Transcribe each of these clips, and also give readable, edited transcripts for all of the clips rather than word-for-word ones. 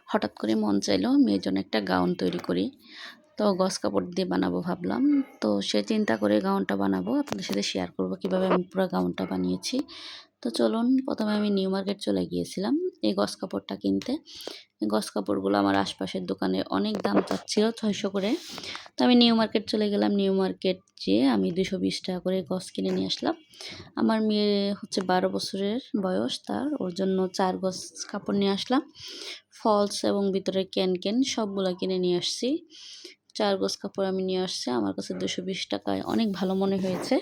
হঠাৎ করে মন চাইলো মেয়ের জন্য একটা গাউন তৈরি করি। তো গজ কাপড় দিয়ে বানাবো ভাবলাম। তো সে চিন্তা করে গাউনটা বানাবো। আপনাদের সাথে শেয়ার করব কিভাবে আমি পুরা গাউনটা বানিয়েছি। তো চলুন, প্রথমে আমি নিউ মার্কেট চলে গিয়েছিলাম এই গজ কাপড়টা কিনতে। এই গজ কাপড়গুলো আমার আশপাশের দোকানে অনেক দাম চাচ্ছিল ৬০০ করে। তো আমি নিউ মার্কেট চলে গেলাম। নিউ মার্কেট যেয়ে আমি ২২০ টাকা করে গজ কিনে নিয়ে আসলাম। আমার মেয়ে হচ্ছে ১২ বছরের বয়স তার, ওর জন্য ৪ গজ কাপড় নিয়ে আসলাম। ফলস এবং ভিতরে ক্যান সবগুলা কিনে নিয়ে আসছি। ৪ গজ কাপড় আমি নিয়ে আসছি। আমার কাছে ২২০ টাকায় অনেক ভালো মনে হয়েছে।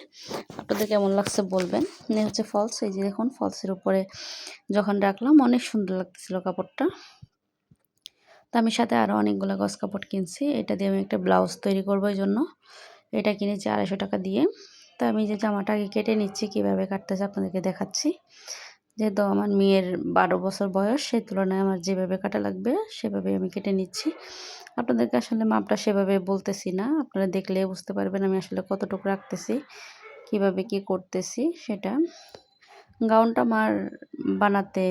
আপনাদের কেমন লাগছে বলবেন। হচ্ছে ফলস, এই যে দেখুন ফলসের উপরে যখন রাখলাম অনেক সুন্দর লাগতেছিল কাপড়টা। তো আমি সাথে আরও অনেকগুলো গজ কাপড় কিনছি। এটা দিয়ে আমি একটা ব্লাউজ তৈরি করবো, এই জন্য এটা কিনেছি ২৫০ টাকা দিয়ে। তো আমি যে জামাটা আগে কেটে নিচ্ছি, কীভাবে কাটতেছে আপনাদেরকে দেখাচ্ছি। যেহেতু আমার মেয়ের ১২ বছর বয়স, সেই তুলনায় আমার যেভাবে কাটা লাগবে সেভাবে আমি কেটে নিচ্ছি। আপনাদেরকে আসলে মাপটা সেভাবে বলতেছি না, আপনারা দেখলে বুঝতে পারবেন আমি আসলে কতটুকু রাখতেছি, কিভাবে কি করতেছি সেটা। গাউনটা আমার বানাতে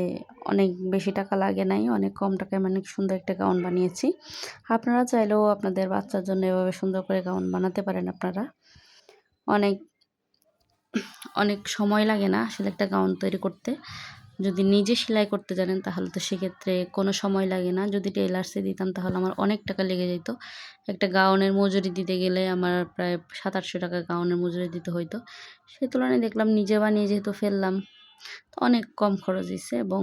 অনেক বেশি টাকা লাগে নাই, অনেক কম টাকায় মানে সুন্দর একটা গাউন বানিয়েছি। আপনারা চাইলেও আপনাদের বাচ্চার জন্য এভাবে সুন্দর করে গাউন বানাতে পারেন আপনারা। অনেক অনেক সময় লাগে না আসলে একটা গাউন তৈরি করতে। যদি নিজে সেলাই করতে জানেন তাহলে তো সেক্ষেত্রে কোনো সময় লাগে না। যদি টেলার্সে দিতাম তাহলে আমার অনেক টাকা লেগে যেত। একটা গাউনের মজুরি দিতে গেলে আমার প্রায় ৭০০-৮০০ টাকা গাউনের মজুরি দিতে হইতো। সেই তুলনায় দেখলাম নিজে বানিয়ে যেহেতু ফেললাম, তো অনেক কম খরচ হইছে এবং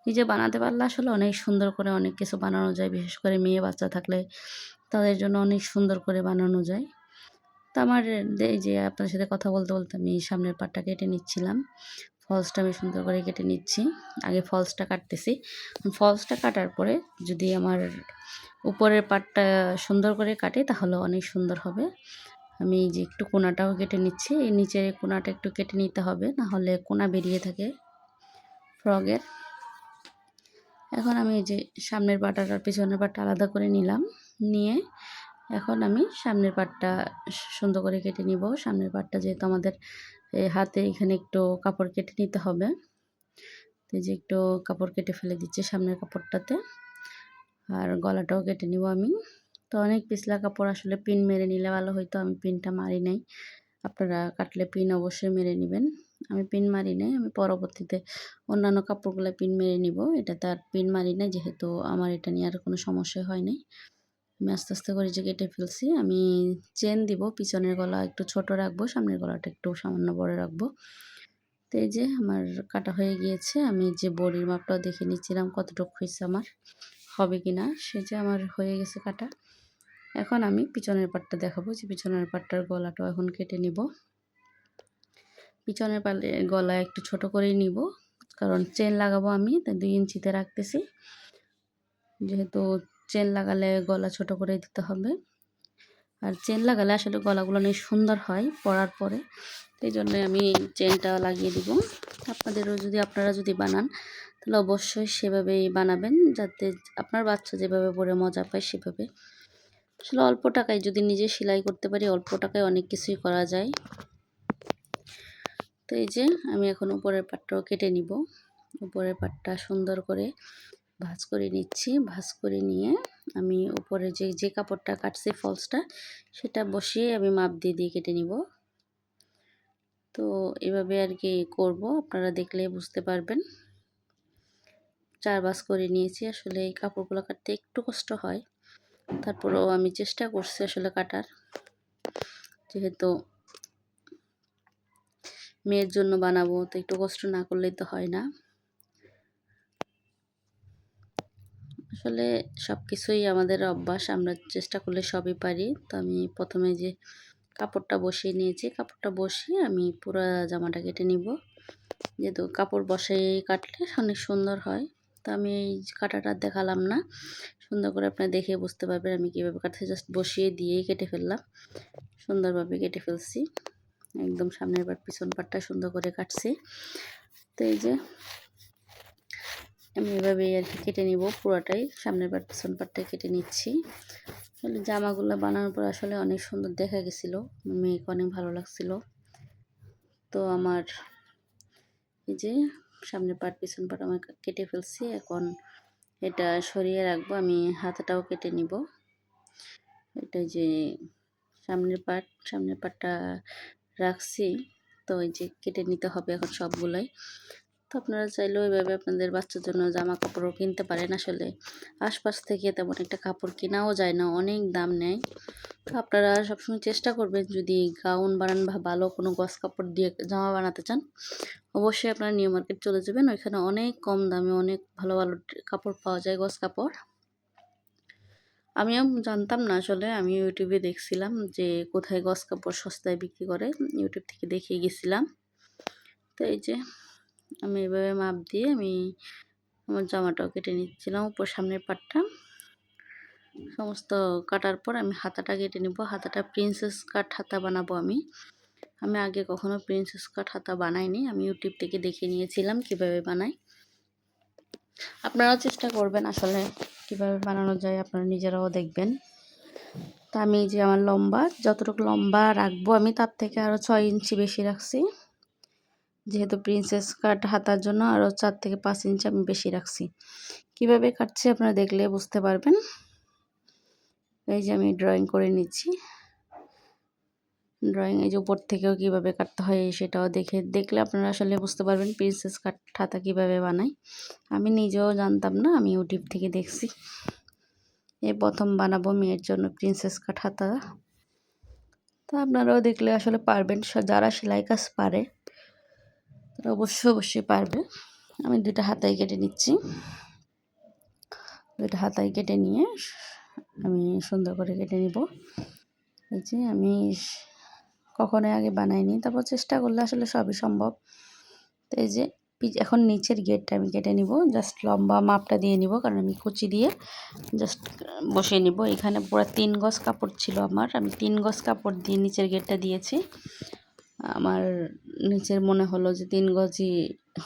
নিজে বানাতে পারলে আসলে অনেক সুন্দর করে অনেক কিছু বানানো যায়। বিশেষ করে মেয়ে বাচ্চা থাকলে তাদের জন্য অনেক সুন্দর করে বানানো যায়। তো আমার এই যে আপনার সাথে কথা বলতে বলতে আমি সামনের পাটটা কেটে নিচ্ছিলাম। ফলসটা আমি সুন্দর করে কেটে নিচ্ছি। আগে ফলসটা কাটতেছি। ফলসটা কাটার পরে যদি আমার উপরের পাটটা সুন্দর করে কাটি তাহলে অনেক সুন্দর হবে। আমি এই যে একটু কোণাটাও কেটে নিচ্ছি। এই নিচের কোণাটা একটু কেটে নিতে হবে, না হলে কোণা বেরিয়ে থাকে ফ্রকের। এখন আমি এই যে সামনের পাটটা আর পিছনের পাটটা আলাদা করে নিলাম। নিয়ে এখন আমি সামনের পাটটা সুন্দর করে কেটে নিব। সামনের পাটটা যেহেতু আমাদের হাতে এখানে একটু কাপড় কেটে নিতে হবে। তো এই যে একটু কাপড় কেটে ফেলে দিচ্ছি সামনের কাপড়টাতে। আর গলাটাও কেটে নিব আমি। তো অনেক পিছলা কাপড় আসলে পিন মেরে নিলে ভালো হইতো, আমি পিনটা মারি নাই। আপনারা কাটলে পিন অবশ্যই মেরে নেবেন। আমি পিন মারি নাই, আমি পরবর্তীতে অন্যান্য কাপড়গুলো পিন মেরে নিব। এটাতে আর পিন মারি নাই, যেহেতু আমার এটা নিয়ে আর কোনো সমস্যা হয় নাই। আমি আস্তে আস্তে করে যে কেটে ফেলছি। আমি চেন দিব, পিছনের গলা একটু ছোট রাখবো, সামনের গলাটা একটু সামান্য বড় রাখবো। তো এই যে আমার কাটা হয়ে গিয়েছে। আমি যে বডির মাপটাও দেখে নিচ্ছিলাম কতটুকু হয়েছে আমার, হবে কি না। সে যে আমার হয়ে গেছে কাটা। এখন আমি পিছনের পাটটা দেখাবো, যে পিছনের পাটটার গলাটাও এখন কেটে নিব। পিছনের গলায় একটু ছোট করেই নিব, কারণ চেন লাগাবো আমি, তাই 2 ইঞ্চিতে রাখতেছি। যেহেতু চেন লাগালে গলা ছোট করে দিতে হবে। আর চেন লাগালে আসলে গলাগুলো অনেক সুন্দর হয় পরার পরে, এই জন্য আমি চেনটা লাগিয়ে দিব। আপনাদেরও যদি আপনারা যদি বানান তাহলে অবশ্যই সেভাবেই বানাবেন, যাতে আপনার বাচ্চা যেভাবে পরে মজা পায় সেভাবে। আসলে অল্প টাকায় যদি নিজে সেলাই করতে পারি, অল্প টাকায় অনেক কিছুই করা যায়। তো এই যে আমি এখন উপরের পাটটাও কেটে নিব। উপরের পাটটা সুন্দর করে ভাঁজ করে নিচ্ছি। ভাঁজ করে নিয়ে আমি উপরে যে কাপড়টা কাটছি ফলসটা, সেটা বসিয়ে আমি মাপ দিয়ে দিয়ে কেটে নিব। তো এভাবে আর কি করব, আপনারা দেখলে বুঝতে পারবেন। 4 ভাঁজ করে নিয়েছি। আসলে এই কাপড়গুলো কাটতে একটু কষ্ট হয়, তারপরেও আমি চেষ্টা করছি আসলে কাটার, যেহেতু মেয়ের জন্য বানাবো, তো একটু কষ্ট না করলেই তো হয় না। আসলে সব কিছুই আমাদের অভ্যাস, আমরা চেষ্টা করলে সবই পারি। তো আমি প্রথমে যে কাপড়টা বসিয়ে নিয়েছি, কাপড়টা বসিয়ে আমি পুরো জামাটা কেটে নিব। যেহেতু কাপড় বসিয়ে কাটলে অনেক সুন্দর হয়। তো আমি এই কাটাটা দেখালাম না, সুন্দর করে আপনারা দেখে বুঝতে পারবেন আমি কীভাবে কাটছি। জাস্ট বসিয়ে দিয়েই কেটে ফেললাম, সুন্দরভাবে কেটে ফেলছি। একদম সামনের পাট পিছন পাটটা সুন্দর করে কাটছি। তো এই যে আমি এভাবেই আর কি কেটে নিব পুরোটাই, সামনের পাট পিছন পাটটাই কেটে নিচ্ছি। আসলে জামাগুলো বানানোর পর আসলে অনেক সুন্দর দেখা গেছিলো, মেয়েকে অনেক ভালো লাগছিল। তো আমার এই যে সামনের পাট পিছন পাট আমি কেটে ফেলছি। এখন এটা সরিয়ে রাখবো। আমি হাতাটাও কেটে নিব। এটা যে সামনের পাটটা রাখছি, তো এই যে কেটে নিতে হবে এখন সবগুলাই। তো আপনারা চাইলেও এভাবে আপনাদের বাচ্চার জন্য জামা কাপড়ও কিনতে পারেন। আসলে আশপাশ থেকে তেমন একটা কাপড় কেনাও যায় না, অনেক দাম নেয়। তো আপনারা সবসময় চেষ্টা করবেন, যদি গাউন বানান বা ভালো কোনো গস কাপড় দিয়ে জামা বানাতে চান, অবশ্যই আপনারা নিউ মার্কেট চলে যাবেন। ওইখানে অনেক কম দামে অনেক ভালো ভালো কাপড় পাওয়া যায়, গস কাপড়। আমিও জানতাম না আসলে, আমি ইউটিউবে দেখছিলাম যে কোথায় গস কাপড় সস্তায় বিক্রি করে, ইউটিউব থেকে দেখে গেছিলাম। তো এই যে আমি এভাবে মাপ দিয়ে আমি আমার জামাটাও কেটে নিচ্ছিলাম, উপর সামনের পাটটা সমস্ত কাটার পর আমি হাতাটা কেটে নিব। হাতাটা প্রিন্সেস কাট হাতা বানাবো আমি। আমি আগে কখনো প্রিন্সেস কাট হাতা বানাইনি, আমি ইউটিউব থেকে দেখে নিয়েছিলাম কিভাবে বানাই। আপনারাও চেষ্টা করবেন আসলে কিভাবে বানানো যায়, আপনারা নিজেরাও দেখবেন। তা আমি যে আমার লম্বা যতটুকু লম্বা রাখবো আমি তার থেকে আরও 6 ইঞ্চি বেশি রাখছি, যেহেতু প্রিন্সেস কাট হাতার জন্য আরও 4 থেকে 5 ইঞ্চি আমি বেশি রাখছি। কিভাবে কাটছি আপনারা দেখলে বুঝতে পারবেন। এই যে আমি ড্রয়িং করে নিচ্ছি, ড্রয়িং এই যে উপর থেকেও কীভাবে কাটতে হয় সেটাও দেখলে আপনারা আসলে বুঝতে পারবেন প্রিন্সেস কাট হাতা কীভাবে বানাই। আমি নিজেও জানতাম না, আমি ইউটিউব থেকে দেখছি। এই প্রথম বানাবো মেয়ের জন্য প্রিন্সেস কাট হাতা। তো আপনারাও দেখলে আসলে পারবেন, যারা সেলাই কাজ পারে তারা অবশ্যই পারবে। আমি দুইটা হাতাই কেটে নিচ্ছি। দুইটা হাতাই কেটে নিয়ে আমি সুন্দর করে কেটে নিব। এই যে আমি কখনোই আগে বানাইনি, তারপর চেষ্টা করলে আসলে সবই সম্ভব। তো এই যে এখন নিচের গেটটা আমি কেটে নিব, জাস্ট লম্বা মাপটা দিয়ে নিব, কারণ আমি কুচি দিয়ে জাস্ট বসিয়ে নিব। এখানে পুরো 3 গজ কাপড় ছিল আমার, আমি 3 গজ কাপড় দিয়ে নিচের গেটটা দিয়েছি। আমার নিচের মনে হলো যে 3 গজই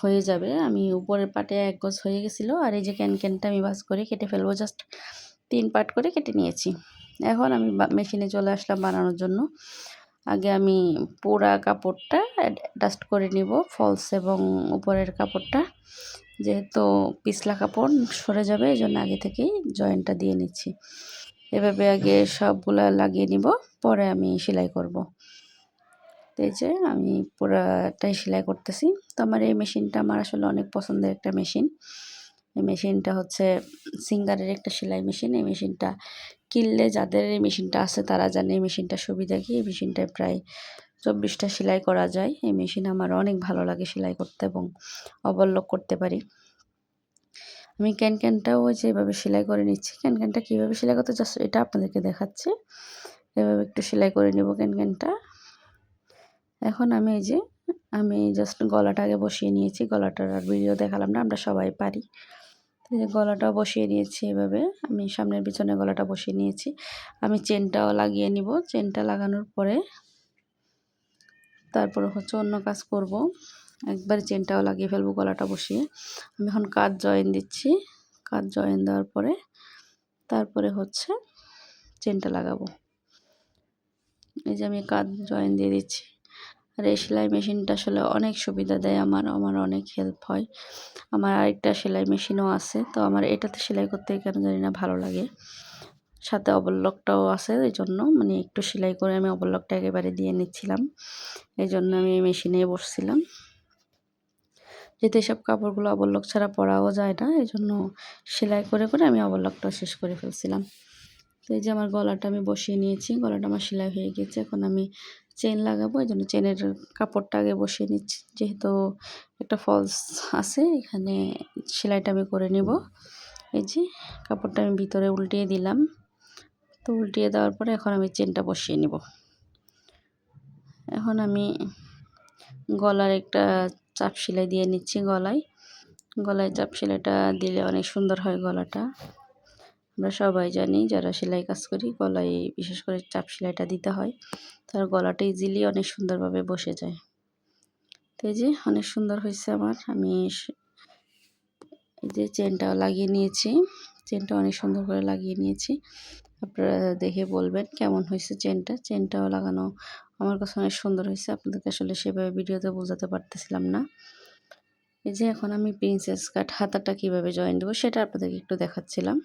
হয়ে যাবে, আমি উপরের পাটে 1 গজ হয়ে গেছিলো। আর এই যে ক্যানটা আমি ভাঁজ করে কেটে ফেলবো, জাস্ট 3 পার্ট করে কেটে নিয়েছি। এখন আমি মেশিনে চলে আসলাম বানানোর জন্য। আগে আমি পুরা কাপড়টা অ্যাডজাস্ট করে নিব, ফলস এবং উপরের কাপড়টা, যেহেতু পিছলা কাপড় সরে যাবে এই জন্য আগে থেকেই জয়েন্টটা দিয়ে নিচ্ছি। এভাবে আগে সবগুলা লাগিয়ে নিব, পরে আমি সেলাই করব। তো এই যে আমি পুরাটাই সেলাই করতেছি। তো আমার এই মেশিনটা আমার আসলে অনেক পছন্দের একটা মেশিন। এই মেশিনটা হচ্ছে সিঙ্গারের একটা সেলাই মেশিন। এই মেশিনটা কিনলে, যাদের এই মেশিনটা আছে তারা জানে এই মেশিনটার সুবিধা কি। এই মেশিনটায় প্রায় 24টা সেলাই করা যায়। এই মেশিন আমার অনেক ভালো লাগে সেলাই করতে এবং ওভারলক করতে পারি। আমি ক্যানটাও ওই যে এভাবে সেলাই করে নিচ্ছি। ক্যানটা কীভাবে সেলাই করতে জাস্ট এটা আপনাদেরকে দেখাচ্ছি। এভাবে একটু সেলাই করে নেব ক্যানটা। এখন আমি এই যে আমি জাস্ট গলাটা আগে বসিয়ে নিয়েছি। গলাটার আর ভিডিও দেখালাম না, আমরা সবাই পারি। এই যে গলাটাও বসিয়ে নিয়েছি এভাবে, আমি সামনের পিছনে গলাটা বসিয়ে নিয়েছি। আমি চেনটাও লাগিয়ে নিব। চেনটা লাগানোর পরে তারপরে হচ্ছে অন্য কাজ করব। একবার চেনটাও লাগিয়ে ফেলবো গলাটা বসিয়ে। আমি এখন কাঁধ জয়েন দিচ্ছি। কাঁধ জয়েন দেওয়ার পরে তারপরে হচ্ছে চেনটা লাগাবো। এই যে আমি কাঁধ জয়েন দিয়ে দিচ্ছি। আর এই সেলাই মেশিনটা আসলে অনেক সুবিধা দেয়, আমার অনেক হেল্প হয়। আমার আরেকটা সেলাই মেশিনও আছে, তো আমার এটাতে সেলাই করতে কেন জানি না ভালো লাগে। সাথে ওভারলকটাও আছে, এই জন্য মানে একটু সেলাই করে আমি ওভারলকটা একেবারে দিয়ে নিচ্ছিলাম। এই জন্য আমি এই মেশিনে বসছিলাম, যেহেতু এসব কাপড়গুলো ওভারলক ছাড়া পরাও যায় না, এই জন্য সেলাই করে আমি ওভারলকটাও শেষ করে ফেলছিলাম। তো এই যে আমার গলাটা আমি বসিয়ে নিয়েছি, গলাটা আমার সেলাই হয়ে গেছে। এখন আমি চেন লাগাবো, এই জন্য চেনের কাপড়টা আগে বসিয়ে নিচ্ছি। যেহেতু একটা ফলস আছে এখানে, সেলাইটা আমি করে নেব। এই যে কাপড়টা আমি ভিতরে উল্টিয়ে দিলাম। তো উল্টিয়ে দেওয়ার পরে এখন আমি চেনটা বসিয়ে নিব। এখন আমি গলার একটা চাপ সেলাই দিয়ে নিচ্ছি। গলায় চাপ সেলাইটা দিলে অনেক সুন্দর হয় গলাটা। আমরা সবাই জানি যারা সেলাই কাজ করি, গলায় বিশেষ করে চাপ সেলাইটা দিতে হয়, তার গলাটা ইজিলি অনেক সুন্দরভাবে বসে যায়। তো এই যে অনেক সুন্দর হয়েছে আমার। আমি এই যে চেনটাও লাগিয়ে নিয়েছি, চেনটা অনেক সুন্দর করে লাগিয়ে নিয়েছি। আপনারা দেখে বলবেন কেমন হয়েছে চেনটাও লাগানো আমার কাছে অনেক সুন্দর হয়েছে। আপনাদেরকে আসলে সেভাবে ভিডিওতে বোঝাতে পারতেছিলাম না। এই যে এখন আমি প্রিন্সেস কাট হাতাটা কিভাবে জয়েন দেবো সেটা আপনাদেরকে একটু দেখাচ্ছিলাম।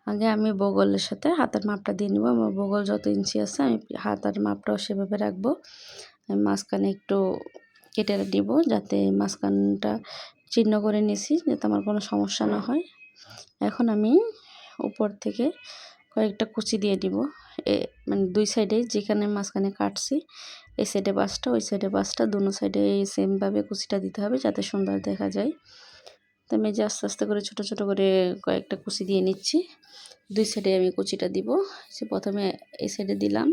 আগে আমি বগলের সাথে হাতার মাপটা দিয়ে নেব। আমার বগল যত ইঞ্চি আছে আমি হাতার মাপটাও সেভাবে রাখবো। আমি মাঝখানে একটু কেটে দিব, যাতে মাঝখানটা চিহ্ন করে নিয়েছি, যাতে আমার কোনো সমস্যা না হয়। এখন আমি উপর থেকে কয়েকটা কুচি দিয়ে দিব, মানে দুই সাইডে যেখানে মাঝখানে কাটছি এই সাইডে 5টা, ওই সাইডে 5টা, দুনো সাইডে সেমভাবে কুচিটা দিতে হবে যাতে সুন্দর দেখা যায়। তো আমি যে আস্তে আস্তে করে ছোট ছোট করে কয়েকটা কুচি দিয়ে নিচ্ছি। দুই সাইডে আমি কুচিটা দিব। সে প্রথমে এই সাইডে দিলাম,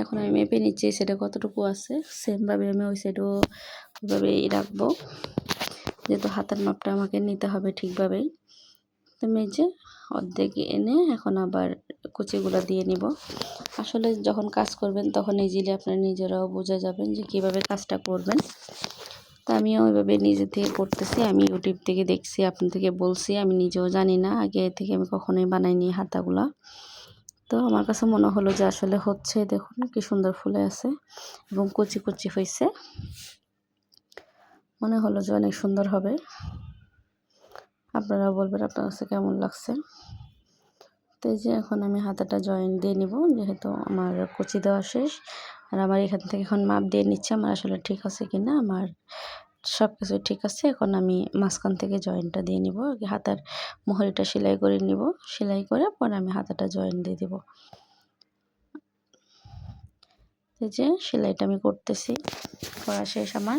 এখন আমি মেপে নিচ্ছি এই সাইডে কতটুকু আছে। সেমভাবে আমি ওই সাইডেও ওইভাবেই রাখবো, যেহেতু হাতের মাপটা আমাকে নিতে হবে ঠিকভাবেই। তো আমি যে অর্ধেক এনে এখন আবার কুচিগুলো দিয়ে নিব। আসলে যখন কাজ করবেন তখন ইজিলি আপনারা নিজেরাও বুঝে যাবেন যে কিভাবে কাজটা করবেন। তো আমিও ওইভাবে নিজে থেকে করতেছি। আমি ইউটিউব থেকে দেখছি, আপনার থেকে বলছি, আমি নিজেও জানি না, আগে থেকে আমি কখনোই বানাইনি হাতাগুলা। তো আমার কাছে মনে হলো যে আসলে হচ্ছে, দেখুন কি সুন্দর ফুলে আছে এবং কুচি কুচি হয়েছে, মনে হলো যে অনেক সুন্দর হবে। আপনারা বলবেন আপনার কাছে কেমন লাগছে। তো এই যে এখন আমি হাতাটা জয়েন দিয়ে নিব, যেহেতু আমার কুচি দেওয়া শেষ। আর আমার এখান থেকে এখন মাপ দিয়ে নিচ্ছে আমার আসলে ঠিক আছে কিনা। আমার সব কিছু ঠিক আছে। এখন আমি মাঝখান থেকে জয়েনটা দিয়ে নিব। আগে হাতার মোহরিটা সেলাই করে নিব, সেলাই করে পরে আমি হাতাটা জয়েন দিয়ে দিব। এই যে সেলাইটা আমি করতেছি, করা শেষ আমার।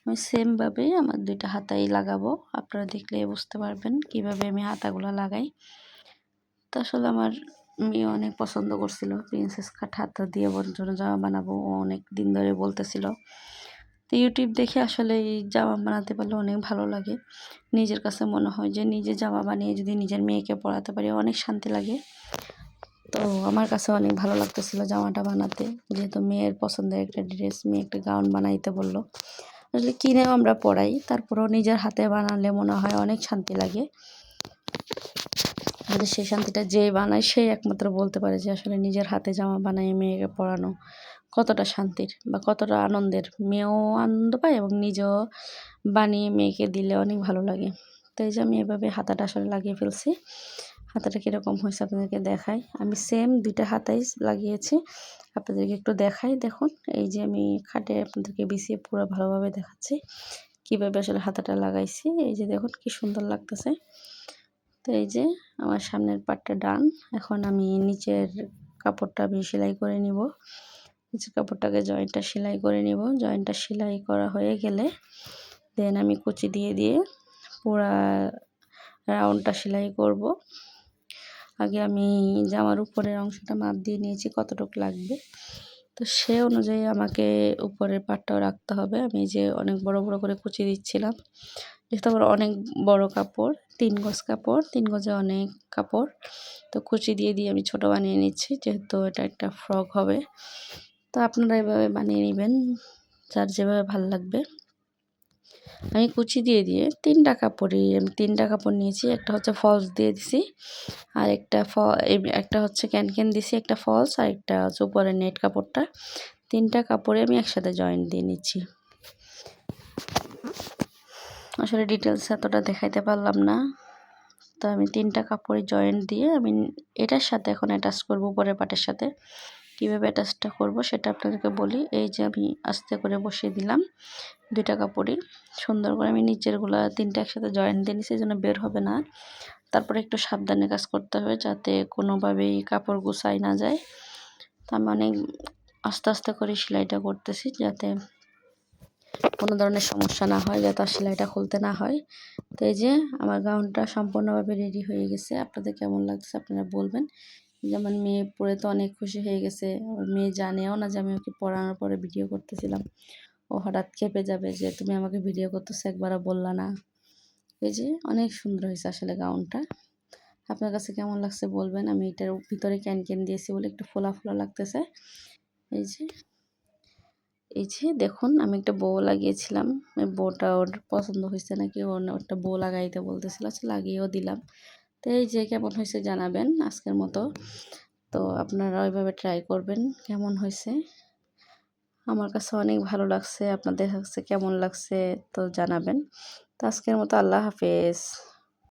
আমি সেমভাবে আমার দুইটা হাতাই লাগাবো। আপনারা দেখলে বুঝতে পারবেন কিভাবে আমি হাতাগুলো লাগাই। তো আসলে আমার মেয়ে অনেক পছন্দ করছিল প্রিন্সেস কাট হাতা দিয়ে জন্য জামা বানাবো, ও অনেক দিন ধরে বলতেছিল। তো ইউটিউব দেখে আসলে এই জামা বানাতে পারলে অনেক ভালো লাগে। নিজের কাছে মনে হয় যে নিজে জামা বানিয়ে যদি নিজের মেয়েকে পরাতে পারি অনেক শান্তি লাগে। তো আমার কাছে অনেক ভালো লাগতেছিল জামাটা বানাতে, যেহেতু মেয়ের পছন্দের একটা ড্রেস, মেয়ে একটা গাউন বানাইতে বললো। আসলে কিনেও আমরা পরাই, তারপরেও নিজের হাতে বানালে মনে হয় অনেক শান্তি লাগে। আমাদের সেই শান্তিটা যে বানায় সেই একমাত্র বলতে পারে যে আসলে নিজের হাতে জামা বানিয়ে মেয়েকে পরানো কতটা শান্তির বা কতটা আনন্দের। মেয়েও আনন্দ পায় এবং নিজেও বানিয়ে মেয়েকে দিলে অনেক ভালো লাগে। তো এই যে আমি এভাবে হাতাটা আসলে লাগিয়ে ফেলছি। হাতাটা কীরকম হয়েছে আপনাদেরকে দেখাই। আমি সেম দুইটা হাতাই লাগিয়েছি, আপনাদেরকে একটু দেখাই। দেখুন এই যে আমি খাটে আপনাদেরকে বিছিয়ে পুরো ভালোভাবে দেখাচ্ছি কীভাবে আসলে হাতাটা লাগাইছি। এই যে দেখুন কি সুন্দর লাগতেছে। তো এই যে আমার সামনের পাটটা ডান। এখন আমি নিচের কাপড়টা আমি সেলাই করে নিব। নিচের কাপড়টাকে জয়েন্টটা সেলাই করে নিব। জয়েন্টটা সেলাই করা হয়ে গেলে দেন আমি কুচি দিয়ে দিয়ে পুরা রাউন্ডটা সেলাই করব। আগে আমি জামার উপরের অংশটা মাপ দিয়ে নিয়েছি কতটুকু লাগবে, তো সে অনুযায়ী আমাকে উপরের পাটটাও রাখতে হবে। আমি যে অনেক বড় বড় করে কুচি দিচ্ছিলাম, যেহেতু আমার অনেক বড় কাপড়, 3 গজ কাপড়, 3 গজে অনেক কাপড়, তো কুচি দিয়ে দিয়ে আমি ছোট বানিয়ে নিচ্ছি, যেহেতু এটা একটা ফ্রক হবে। তো আপনারা এভাবে বানিয়ে নেবেন যার যেভাবে ভালো লাগবে। আমি কুচি দিয়ে দিয়ে 3টা কাপড়ই আমি 3টা কাপড় নিয়েছি। একটা হচ্ছে ফলস দিয়ে দিছি, আর একটা হচ্ছে ক্যানক্যান দিছি, একটা ফলস, আর একটা হচ্ছে উপরের নেট কাপড়টা। 3টা কাপড়ে আমি একসাথে জয়েন্ট দিয়ে নিচ্ছি। আসলে ডিটেলস এতটা দেখাইতে পারলাম না। তো আমি 3টা কাপড়ে জয়েন্ট দিয়ে আমি এটার সাথে এখন অ্যাটাচ করব উপরের পাটের সাথে। কীভাবে অ্যাটাচটা করব সেটা আপনাদেরকে বলি। এই যে আমি আস্তে করে বসিয়ে দিলাম 2টা কাপড়ই সুন্দর করে। আমি নিচেরগুলা 3টা একসাথে জয়েন্ট দিয়ে নিছি, যেন বের হবে না। তারপরে একটু সাবধানে কাজ করতে হবে যাতে কোনোভাবেই কাপড় গুছাই না যায়। তো আমি অনেক আস্তে আস্তে করে সেলাইটা করতেছি যাতে কোনো ধরনের সমস্যা না হয়, যাতে সেলাইটা খুলতে না হয়। তো এই যে আমার গাউনটা সম্পূর্ণভাবে রেডি হয়ে গেছে। আপনাদের কেমন লাগছে আপনারা বলবেন। যেমন মেয়ে পরে তো অনেক খুশি হয়ে গেছে। আমার মেয়ে জানেও না যে আমি ওকে পড়ানোর পরে ভিডিও করতেছিলাম। ও হঠাৎ খেপে যাবে যে তুমি আমাকে ভিডিও করতেছো, একবারও বললা না। এই যে অনেক সুন্দর হয়েছে আসলে গাউনটা। আপনার কাছে কেমন লাগছে বলবেন। আমি এটার ভিতরে ক্যানক্যান দিয়েছি বলে একটু ফোলা ফোলা লাগতেছে। এই যে দেখুন আমি একটা বো লাগিয়েছিলাম, ওই বউটা ওর পছন্দ হয়েছে নাকি, ওর একটা বো লাগাইতে বলতেছিল, আচ্ছা লাগিয়েও দিলাম। তো এই যে কেমন হয়েছে জানাবেন আজকের মতো। তো আপনারা ওইভাবে ট্রাই করবেন কেমন হয়েছে। আমার কাছে অনেক ভালো লাগছে। আপনাদের কাছে কেমন লাগছে তো জানাবেন। তো আজকের মতো আল্লাহ হাফেজ।